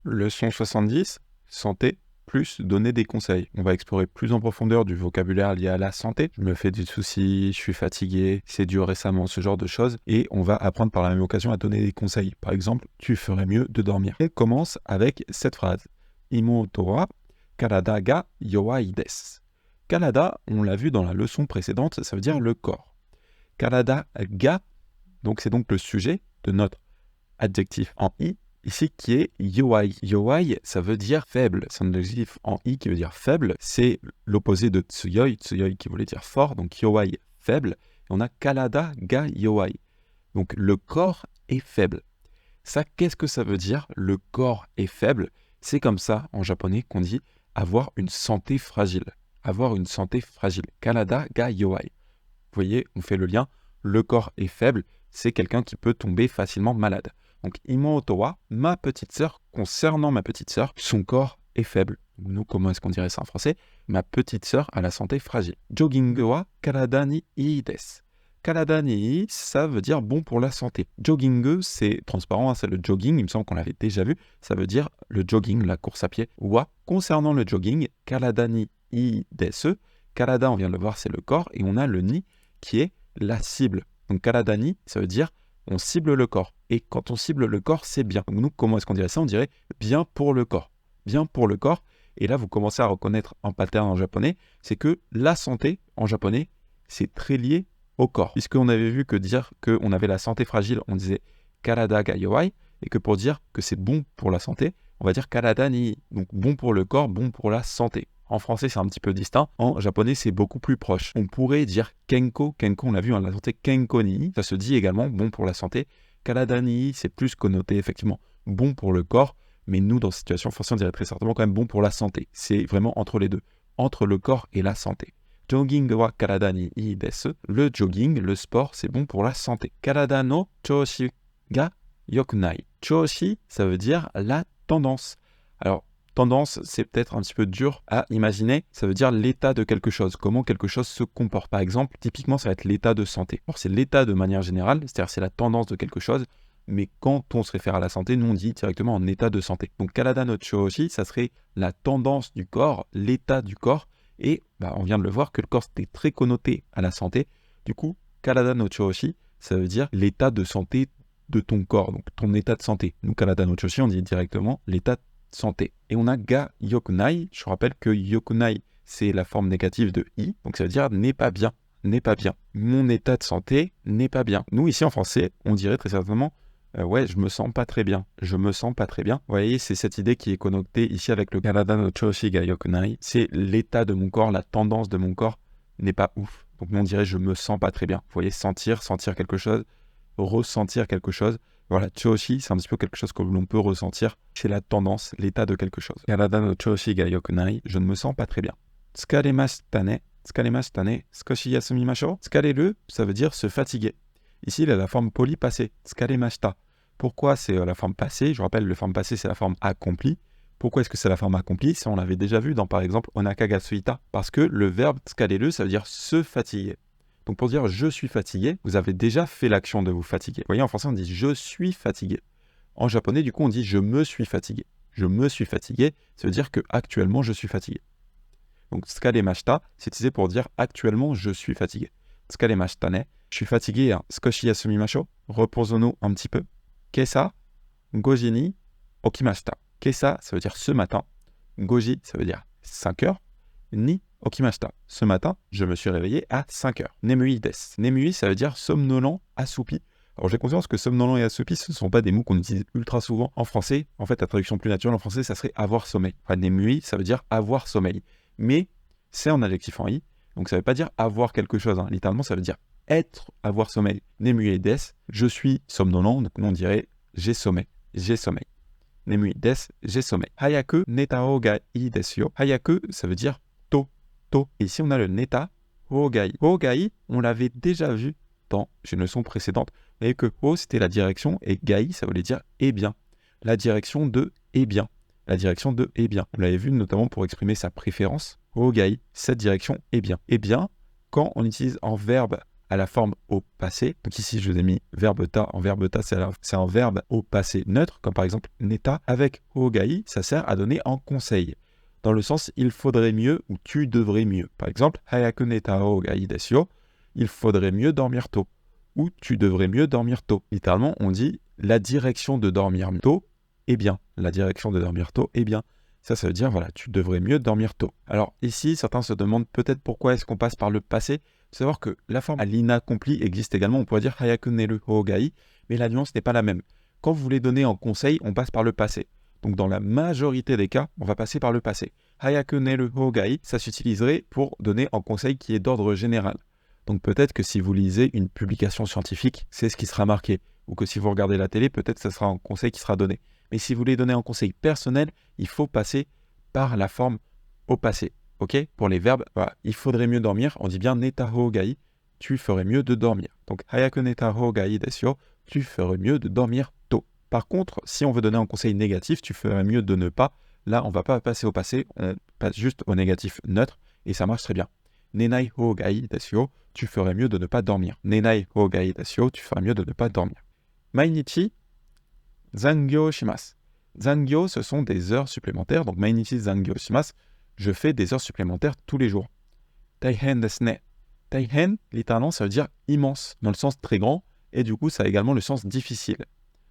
Leçon 70, santé plus donner des conseils. On va explorer plus en profondeur du vocabulaire lié à la santé. Je me fais des soucis, je suis fatigué, c'est dur récemment, ce genre de choses. Et on va apprendre par la même occasion à donner des conseils. Par exemple, tu ferais mieux de dormir. Elle commence avec cette phrase. Imoto wa karada ga yowai desu. Karada, on l'a vu dans la leçon précédente, ça veut dire le corps. Karada ga, donc c'est donc le sujet de notre adjectif en i, ici qui est yowai. Yowai, ça veut dire faible. C'est un adjectif en i qui veut dire faible. C'est l'opposé de tsuyoi, tsuyoi qui voulait dire fort. Donc yowai, faible. Et on a karada ga yowai. Donc le corps est faible. Ça, qu'est-ce que ça veut dire? Le corps est faible. C'est comme ça en japonais qu'on dit avoir une santé fragile. Avoir une santé fragile. Karada ga yowai. Vous voyez, on fait le lien. Le corps est faible. C'est quelqu'un qui peut tomber facilement malade. Donc, imoto wa, ma petite sœur, concernant ma petite sœur, son corps est faible. Nous, comment est-ce qu'on dirait ça en français? Ma petite sœur a la santé fragile. Jogging wa karada ni ii desu. Karada ni ii, ça veut dire bon pour la santé. Jogging, c'est transparent, hein, c'est le jogging, il me semble qu'on l'avait déjà vu. Ça veut dire le jogging, la course à pied. Wa, concernant le jogging, karada ni ii desu. Karada, on vient de le voir, c'est le corps, et on a le ni qui est la cible. Donc karada ni, ça veut dire on cible le corps. Et quand on cible le corps, c'est bien. Donc nous, comment est-ce qu'on dirait ça? On dirait bien pour le corps. Bien pour le corps. Et là, vous commencez à reconnaître un pattern en japonais, c'est que la santé, en japonais, c'est très lié au corps. Puisqu'on avait vu que dire qu'on avait la santé fragile, on disait karada ga yowai, et que pour dire que c'est bon pour la santé, on va dire karada ni. Donc bon pour le corps, bon pour la santé. En français, c'est un petit peu distinct. En japonais, c'est beaucoup plus proche. On pourrait dire kenko. Kenko, on l'a vu, la santé kenko ni. Ça se dit également bon pour la santé. Karada ni, c'est plus connoté, effectivement, bon pour le corps. Mais nous, dans cette situation, français, on dirait très certainement quand même bon pour la santé. C'est vraiment entre les deux. Entre le corps et la santé. Jogging wa karada ni ii desu. Le jogging, le sport, c'est bon pour la santé. Karada no choushi ga yokunai. Choushi, ça veut dire la tendance. Alors, tendance, c'est peut-être un petit peu dur à imaginer. Ça veut dire l'état de quelque chose, comment quelque chose se comporte. Par exemple, typiquement, ça va être l'état de santé. Alors, c'est l'état de manière générale, c'est-à-dire c'est la tendance de quelque chose, mais quand on se réfère à la santé, nous on dit directement en état de santé. Donc, karada no choushi, ça serait la tendance du corps, l'état du corps, et on vient de le voir que le corps c'était très connoté à la santé. Du coup, karada no choushi, ça veut dire l'état de santé de ton corps, donc ton état de santé. Nous, karada no choushi, on dit directement l'état de santé. Et on a ga yokunai. Je rappelle que yokunai, c'est la forme négative de i, donc ça veut dire n'est pas bien, n'est pas bien. Mon état de santé n'est pas bien. Nous, ici en français, on dirait très certainement ouais, je me sens pas très bien. Je me sens pas très bien. Vous voyez, c'est cette idée qui est connotée ici avec le karada no choushi ga yokunai. C'est l'état de mon corps, la tendance de mon corps n'est pas ouf. Donc nous, on dirait je me sens pas très bien. Vous voyez, sentir quelque chose, ressentir quelque chose. Voilà, choushi, c'est un petit peu quelque chose que l'on peut ressentir. C'est la tendance, l'état de quelque chose. Karada no choushi ga yokunai, je ne me sens pas très bien. Tsukaremashita ne, tsukaremashita ne, skoshi yasumimashou. Tsukareru, ça veut dire se fatiguer. Ici, il a la forme polie passée, tsukaremashita. Pourquoi c'est la forme passée? Je rappelle, la forme passée, c'est la forme accomplie. Pourquoi est-ce que c'est la forme accomplie? Ça, on l'avait déjà vu dans, par exemple, onaka ga suita. Parce que le verbe tsukareru, ça veut dire se fatiguer. Donc pour dire je suis fatigué, vous avez déjà fait l'action de vous fatiguer. Vous voyez, en français, on dit je suis fatigué. En japonais, du coup, on dit je me suis fatigué. Je me suis fatigué, ça veut dire que actuellement je suis fatigué. Donc tsukaremashita, c'est utilisé pour dire actuellement je suis fatigué. Tsukaremashita ne, je suis fatigué, hein. Skoshi yasumimashou, reposons-nous un petit peu. Kesa, goji ni okimashita. Kesa, ça veut dire ce matin. Goji, ça veut dire 5 heures. Ni okimashita. Ce matin, je me suis réveillé à 5 heures. Nemui desu. Nemui, ça veut dire somnolent, assoupi. Alors j'ai conscience que somnolent et assoupi, ce ne sont pas des mots qu'on utilise ultra souvent en français. En fait, la traduction plus naturelle en français, ça serait avoir sommeil. Enfin, nemui, ça veut dire avoir sommeil. Mais c'est en adjectif en i, donc ça ne veut pas dire avoir quelque chose. Hein. Littéralement, ça veut dire être, avoir sommeil. Nemui desu, je suis somnolent, donc nous on dirait j'ai sommeil, j'ai sommeil. Nemui desu, j'ai sommeil. Hayaku neta o ga ii desu yo. Hayaku, ça veut dire tôt, tôt. Et ici on a le neta o ga ii. O ga ii, on l'avait déjà vu dans une leçon précédente. Vous voyez que o c'était la direction et gai ça voulait dire eh bien. La direction de eh bien. La direction de eh bien. Vous l'avez vu notamment pour exprimer sa préférence. O gai, cette direction eh bien. Eh bien, quand on utilise en verbe à la forme au passé. Donc ici, je vous ai mis verbe ta. En verbe ta, c'est un verbe au passé neutre, comme par exemple neta. Avec hogai, ça sert à donner en conseil. Dans le sens il faudrait mieux ou tu devrais mieux. Par exemple, hayaku neta hogai desu yo. Il faudrait mieux dormir tôt. Ou tu devrais mieux dormir tôt. Littéralement, on dit la direction de dormir tôt est bien. La direction de dormir tôt est bien. Ça veut dire, voilà, tu devrais mieux dormir tôt. Alors ici, certains se demandent peut-être pourquoi est-ce qu'on passe par le passé. Il faut savoir que la forme à l'inaccompli existe également. On pourrait dire hayaku neru hogai, mais la nuance n'est pas la même. Quand vous voulez donner en conseil, on passe par le passé. Donc dans la majorité des cas, on va passer par le passé. Hayaku neru hogai, ça s'utiliserait pour donner en conseil qui est d'ordre général. Donc peut-être que si vous lisez une publication scientifique, c'est ce qui sera marqué. Ou que si vous regardez la télé, peut-être que ce sera un conseil qui sera donné. Mais si vous voulez donner un conseil personnel, il faut passer par la forme au passé. Ok? Pour les verbes, voilà, il faudrait mieux dormir. On dit bien neta hogai, tu ferais mieux de dormir. Donc hayaku neta hogai desu yo, tu ferais mieux de dormir tôt. Par contre, si on veut donner un conseil négatif, tu ferais mieux de ne pas. Là, on ne va pas passer au passé, on passe juste au négatif neutre et ça marche très bien. Nenai hogai desu yo, tu ferais mieux de ne pas dormir. Nenai hogai desu yo, tu ferais mieux de ne pas dormir. Mainichi zangyo shimasu. Zangyo, ce sont des heures supplémentaires. Donc, mainichi zangyo shimasu, je fais des heures supplémentaires tous les jours. Taihen desu ne. Taihen, littéralement, ça veut dire immense, dans le sens très grand, et du coup, ça a également le sens difficile.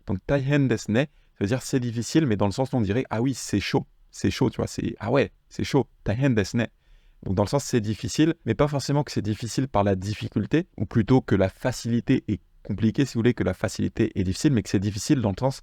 Donc, taihen desu ne, ça veut dire c'est difficile, mais dans le sens où on dirait, ah oui, c'est chaud, tu vois, ah ouais, c'est chaud, taihen desu ne. Donc, dans le sens c'est difficile, mais pas forcément que c'est difficile par la difficulté, ou plutôt que la facilité est compliquée, si vous voulez, que la facilité est difficile, mais que c'est difficile dans le sens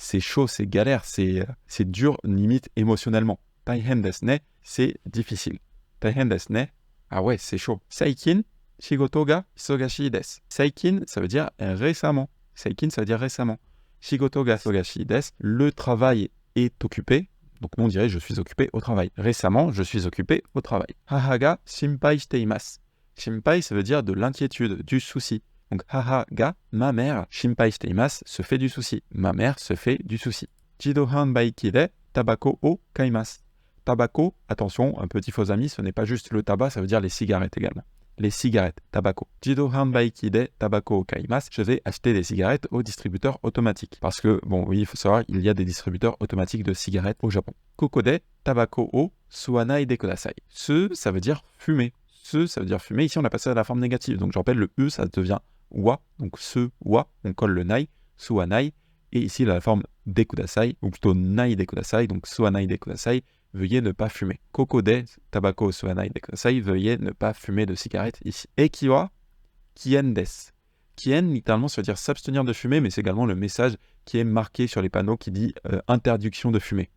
c'est chaud, c'est galère, c'est dur, limite émotionnellement. Taihen desu ne, c'est difficile. Taihen desu ne, ah ouais, c'est chaud. Saikin, shigoto ga isogashi desu. Saikin, ça veut dire récemment. Saikin, ça veut dire récemment. Shigoto ga isogashi desu, le travail est occupé. Donc nous on dirait je suis occupé au travail. Récemment, je suis occupé au travail. Haha ga shinpai shite imasu. Shinpai, ça veut dire de l'inquiétude, du souci. Donc, haha ga, ma mère, shinpai shite imasu, se fait du souci. Ma mère se fait du souci. Jido hanbaiki de tabako o kaimasu. Tabako, attention, un petit faux ami, ce n'est pas juste le tabac, ça veut dire les cigarettes également. Les cigarettes, tabako. Jido hanbaiki de tabako o kaimasu. Je vais acheter des cigarettes au distributeur automatique. Parce que, bon, oui, il faut savoir, il y a des distributeurs automatiques de cigarettes au Japon. Koko de tabako o suwanai de kudasai. Ce, ça veut dire fumer. Ce, ça veut dire fumer. Ici, on a passé à la forme négative. Donc, je rappelle, le E, ça devient wa, donc ce wa, on colle le nai, suwanai, et ici la forme de kudasai, ou plutôt nai de kudasai, donc suwanai de kudasai, veuillez ne pas fumer. Koko de tabako suwanai de kudasai, veuillez ne pas fumer de cigarette ici. Eki wa kien desu. Kien, littéralement, ça veut dire s'abstenir de fumer, mais c'est également le message qui est marqué sur les panneaux qui dit interdiction de fumer.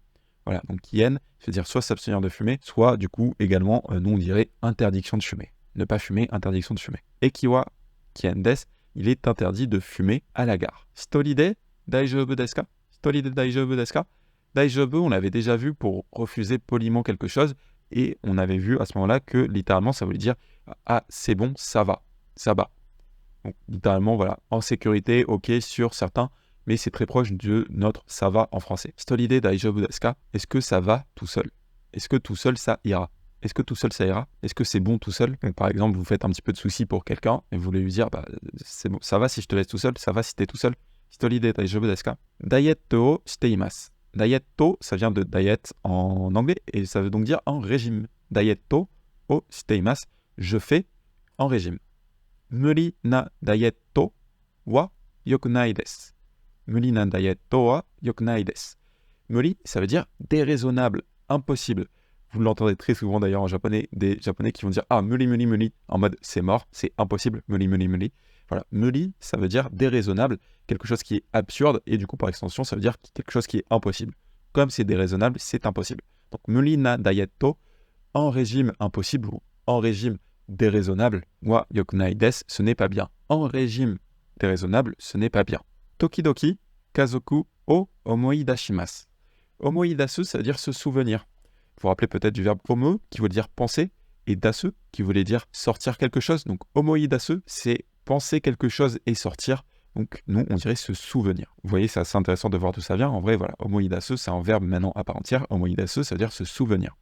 Voilà, donc kien, ça veut dire soit s'abstenir de fumer, soit du coup également, nous on dirait interdiction de fumer. Ne pas fumer, interdiction de fumer. Eki wa kien desu, il est interdit de fumer à la gare. Hitori de daijoubu desu ka? Hitori de daijoubu desu ka? Daijoubu, on l'avait déjà vu pour refuser poliment quelque chose, et on avait vu à ce moment-là que littéralement ça voulait dire ah c'est bon, ça va, ça va. Donc littéralement voilà, en sécurité, ok, sur certains, mais c'est très proche de notre ça va en français. Hitori de daijoubu desu ka? Est-ce que ça va tout seul? Est-ce que tout seul ça ira? Est-ce que tout seul ça ira? Est-ce que c'est bon tout seul? Donc, par exemple, vous faites un petit peu de soucis pour quelqu'un et vous voulez lui dire c'est bon, ça va si je te laisse tout seul, ça va si t'es tout seul. Hitori de daijoubu desu ka? Diet o shite imasu. Diet o, ça vient de diet en anglais et ça veut donc dire en régime. Diet o shite imasu, je fais en régime. Muri na diet wa yokunai desu. Muri na diet wa yokunai desu. Muri, ça veut dire déraisonnable, impossible. Vous l'entendez très souvent d'ailleurs en japonais, des japonais qui vont dire « Ah, muri, muri, muri », en mode « c'est mort, c'est impossible, muri, muri, muri ». Voilà, muri, ça veut dire déraisonnable, quelque chose qui est absurde, et du coup, par extension, ça veut dire quelque chose qui est impossible. Comme c'est déraisonnable, c'est impossible. Donc, muri na daieto, en régime impossible, ou en régime déraisonnable, wa yokunai desu, ce n'est pas bien. En régime déraisonnable, ce n'est pas bien. Tokidoki, kazoku o omoidashimasu. Omoidasu, ça veut dire se souvenir. Vous vous rappelez peut-être du verbe omo, qui veut dire penser, et dasu, qui voulait dire sortir quelque chose. Donc, omoidasu, c'est penser quelque chose et sortir. Donc, nous, on dirait se souvenir. Vous voyez, c'est assez intéressant de voir d'où ça vient. En vrai, voilà, omoidasu, c'est un verbe maintenant à part entière. Omoidasu, ça veut dire se souvenir.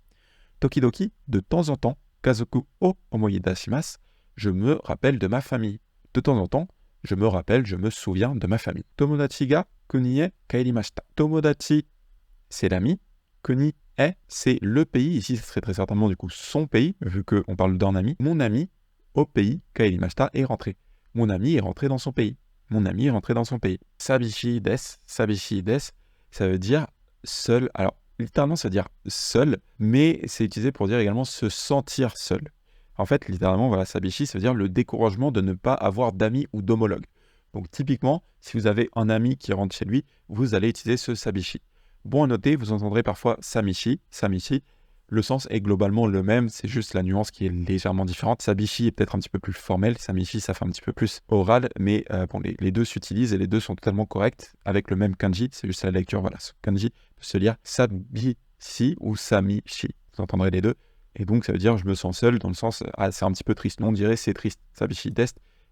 Tokidoki, de temps en temps, kazoku o omoidashimasu, je me rappelle de ma famille. De temps en temps, je me rappelle, je me souviens de ma famille. Tomodachi ga kuni e kairimashita. Tomodachi, c'est l'ami. Kuni e, c'est le pays. Ici, ce serait très certainement du coup son pays, vu qu'on parle d'un ami. Mon ami au pays, kairimashita, est rentré. Mon ami est rentré dans son pays. Mon ami est rentré dans son pays. Sabishi des, ça veut dire seul. Alors, littéralement, ça veut dire seul, mais c'est utilisé pour dire également se sentir seul. En fait, littéralement, voilà, sabishi, ça veut dire le découragement de ne pas avoir d'amis ou d'homologue. Donc, typiquement, si vous avez un ami qui rentre chez lui, vous allez utiliser ce sabishi. Bon à noter, vous entendrez parfois samishi. Le sens est globalement le même, c'est juste la nuance qui est légèrement différente. Sabishi est peut-être un petit peu plus formel, samishi ça fait un petit peu plus oral, mais les deux s'utilisent et les deux sont totalement corrects avec le même kanji, c'est juste la lecture, voilà, ce kanji peut se lire sabishi ou samishi, vous entendrez les deux, et donc ça veut dire je me sens seul dans le sens, c'est un petit peu triste, nous on dirait c'est triste, sabishi des,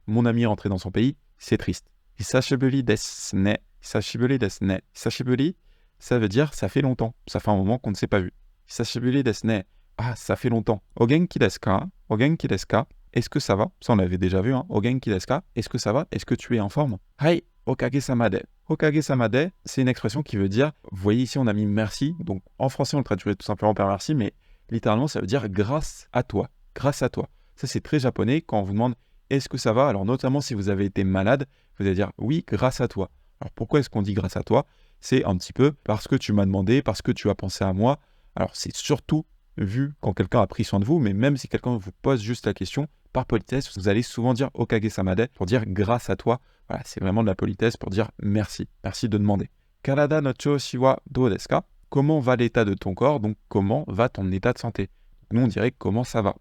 mon ami est rentré dans son pays, c'est triste. Hisashiburi desu ne, hisashiburi, ça veut dire ça fait longtemps, ça fait un moment qu'on ne s'est pas vu. Hisashiburi desu ne. Ah, ça fait longtemps. Ogenki desu ka? Ogenki desu ka? Est-ce que ça va? Ça, on l'avait déjà vu, hein. Ogenki desu ka? Est-ce que ça va? Est-ce que tu es en forme? Hai, okage-sama de. Okage-sama de, c'est une expression qui veut dire, vous voyez ici, on a mis merci. Donc, en français, on le traduirait tout simplement par merci, mais littéralement, ça veut dire grâce à toi. Grâce à toi. Ça, c'est très japonais. Quand on vous demande est-ce que ça va? Alors, notamment si vous avez été malade, vous allez dire oui, grâce à toi. Alors, pourquoi est-ce qu'on dit grâce à toi? C'est un petit peu parce que tu m'as demandé, parce que tu as pensé à moi. Alors, c'est surtout vu quand quelqu'un a pris soin de vous, mais même si quelqu'un vous pose juste la question, par politesse, vous allez souvent dire okage-sama de pour dire grâce à toi. Voilà, c'est vraiment de la politesse pour dire merci. Merci de demander. Karada no choushi wa dou desu ka? Comment va l'état de ton corps? Donc, comment va ton état de santé? Nous, on dirait comment ça va.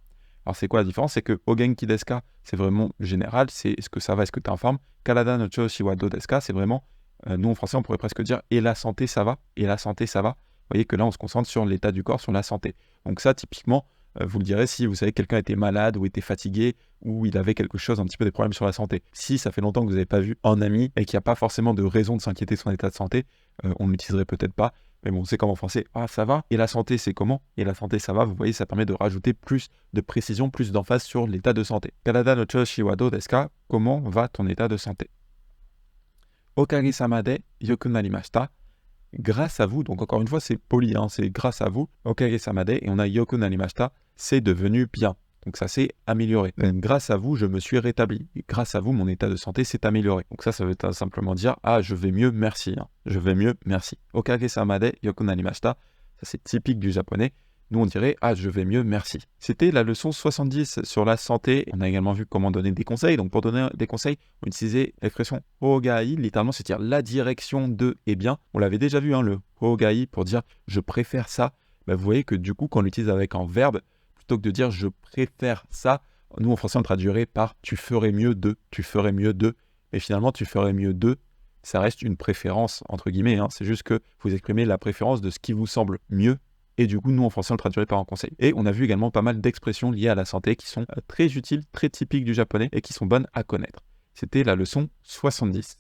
Alors, c'est quoi la différence? C'est que ogenki desu ka, c'est vraiment général, c'est est-ce que ça va, est-ce que tu es en forme? Karada no choushi wa dou desu ka, c'est vraiment, nous en français, on pourrait presque dire et la santé, ça va? Et la santé, ça va? Vous voyez que là, on se concentre sur l'état du corps, sur la santé. Donc ça, typiquement, vous le direz si vous savez que quelqu'un était malade ou était fatigué ou il avait quelque chose, un petit peu des problèmes sur la santé. Si ça fait longtemps que vous n'avez pas vu un ami et qu'il n'y a pas forcément de raison de s'inquiéter de son état de santé, on ne l'utiliserait peut-être pas. Mais bon, c'est comme en français, ah ça va? Et la santé, c'est comment? Et la santé, ça va? Vous voyez, ça permet de rajouter plus de précision, plus d'emphase sur l'état de santé. Karada no choushi wa dou desu ka? Comment va ton état de santé? Okage-sama de yoku narimashita. Grâce à vous, donc encore une fois, c'est poli, hein, c'est grâce à vous, okage-sama de, et on a yoku narimashita, c'est devenu bien. Donc ça s'est amélioré. Grâce à vous, je me suis rétabli. Et grâce à vous, mon état de santé s'est amélioré. Donc ça veut simplement dire, ah, je vais mieux, merci. Hein. Je vais mieux, merci. Okage-sama de, yoku narimashita, ça c'est typique du japonais. Nous, on dirait « Ah, je vais mieux, merci ». C'était la leçon 70 sur la santé. On a également vu comment donner des conseils. Donc, pour donner des conseils, on utilisait l'expression « Hogai », littéralement, c'est-à-dire la direction de « et bien ». On l'avait déjà vu, hein, le « Hogai » pour dire « je préfère ça ». Bah, vous voyez que du coup, quand on l'utilise avec un verbe, plutôt que de dire « je préfère ça », nous, en français, on traduirait par « tu ferais mieux de »,« tu ferais mieux de ». Mais finalement, « tu ferais mieux de », ça reste une préférence, entre guillemets. Hein. C'est juste que vous exprimez la préférence de ce qui vous semble mieux. Et du coup, nous, en français, on le traduirait par un conseil. Et on a vu également pas mal d'expressions liées à la santé qui sont très utiles, très typiques du japonais et qui sont bonnes à connaître. C'était la leçon 70.